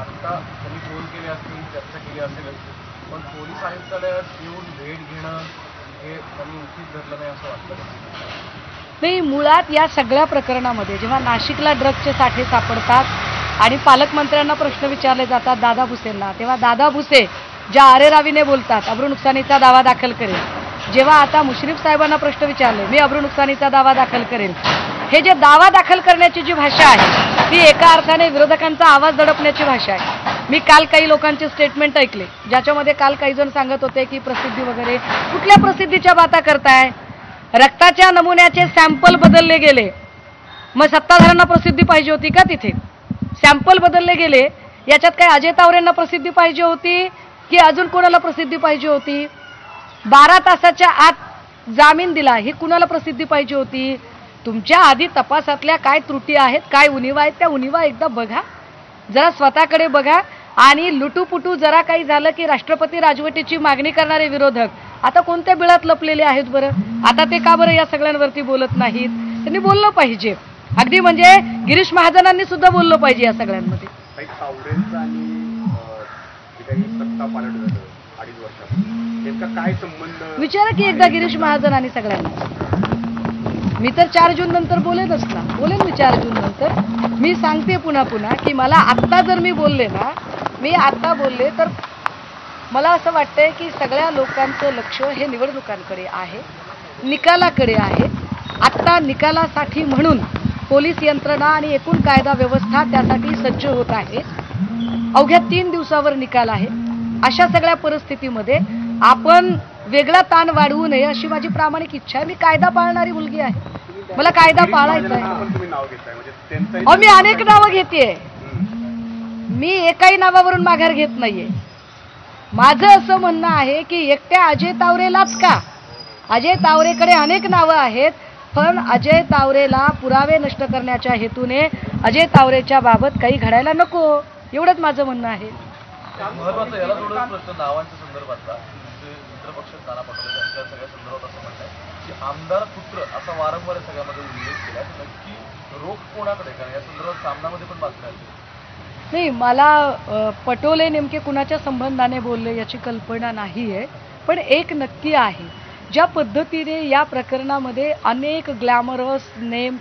आता त्यांनी फोन केले असतील, चर्चा केली असेलच, पण पोलीस आयुक्तालयात येऊन भेट घेणं हे त्यांनी उचित धरलं नाही असं वाटतं? नाही, मुळात या सगळ्या प्रकरणामध्ये जेव्हा नाशिकला ड्रग्जचे साठे सापडतात आणि पालकमंत्र्यांना प्रश्न विचारले जातात दादा भुसेंना, तेव्हा दादा भुसे ज्या अरेरावीने बोलतात अब्रू नुकसानीचा दावा दाखल करेल, जेव्हा आता मुश्रीफ साहेबांना प्रश्न विचारले मी अब्रू नुकसानीचा दावा दाखल करेल, हे जे दावा दाखल करण्याची जी भाषा आहे ती एका अर्थाने विरोधकांचा आवाज दडपण्याची भाषा आहे. मी काल काही लोकांचे स्टेटमेंट ऐकले ज्याच्यामध्ये काल काही जण सांगत होते की प्रसिद्धी वगैरे, कुठल्या प्रसिद्धीच्या बाता करताय? रक्ताच्या नमुन्याचे सॅम्पल बदलले गेले, मग सत्ताधाऱ्यांना प्रसिद्धी पाहिजे होती का? तिथे सॅम्पल बदलले गेले, याच्यात काय अजय तावरेंना प्रसिद्धी पाहिजे होती की अजून कोणाला प्रसिद्धी पाहिजे होती? 12 तासाच्या आत जामीन दिला, ही कुणाला प्रसिद्धी पाहिजे होती? तुमच्या आधी तपासातल्या काय त्रुटी आहेत, काय उणिवा आहेत, त्या उणिवा एकदा बघा, जरा स्वतःकडे बघा. आणि लुटूपुटू जरा काही झालं की राष्ट्रपती राजवटीची मागणी करणारे विरोधक आता कोणत्या बिळात लपलेले आहेत बरं? आता ते का बरं या सगळ्यांवरती बोलत नाहीत? त्यांनी बोललं पाहिजे, अगदी म्हणजे गिरीश महाजनांनी सुद्धा बोललं पाहिजे या सगळ्यांमध्ये. विचारा की एकदा गिरीश महाजन आणि सगळ्यांना. मी तर 4 जून नंतर बोलेनच ना, बोलेन मी 4 जून नंतर. मी सांगते पुन्हा पुन्हा की मला आत्ता जर मी बोलले ना, मी आत्ता बोलले तर मला असं वाटतंय की सगळ्या लोकांचं लक्ष हे निवडणुकांकडे आहे, निकालाकडे आहे. आत्ता निकालासाठी म्हणून पोलीस यंत्रणा आणि एकूण कायदा व्यवस्था त्यासाठी सज्ज होत आहे. अवघ्या 3 दिवसावर निकाल आहे. अशा सगळ्या परिस्थितीमध्ये आपण वेगळा ताण वाढवू नये अशी माझी प्रामाणिक इच्छा आहे. मी कायदा पाळणारी मुलगी आहे, मला कायदा पाळायचा आहे. मी अनेक नावं घेतेय, मी एकाही नावावरून माघार घेत नाहीये. माझं असं म्हणणं आहे की एकट्या अजय तावरेलाच का? अजय तावरेकडे अनेक नावं आहेत, पण अजय तावरेला पुरावे नष्ट करण्याच्या हेतूने अजय तावरेच्या बाबत काही घडायला नको, एवढंच माझं म्हणणं आहे. महत्वाचं याला थोडं प्रश्न नावांच्या संदर्भातला मित्रपक्ष नाना पटोले यांच्या सगळ्या संदर्भात असं म्हणताय की आमदार पुत्र असा वारंवार सगळ्यामध्ये उल्लेख केला, नक्की रोख कोणाकडे? कारण या संदर्भात सामनामध्ये पण बातम्या आली. नाही, मला पटोले नेमके कुणाच्या संबंधाने बोलले याची कल्पना नाही आहे, पण एक नक्की आहे, ज्या पद्धतीने या प्रकरणामध्ये अनेक ग्लॅमरस नेम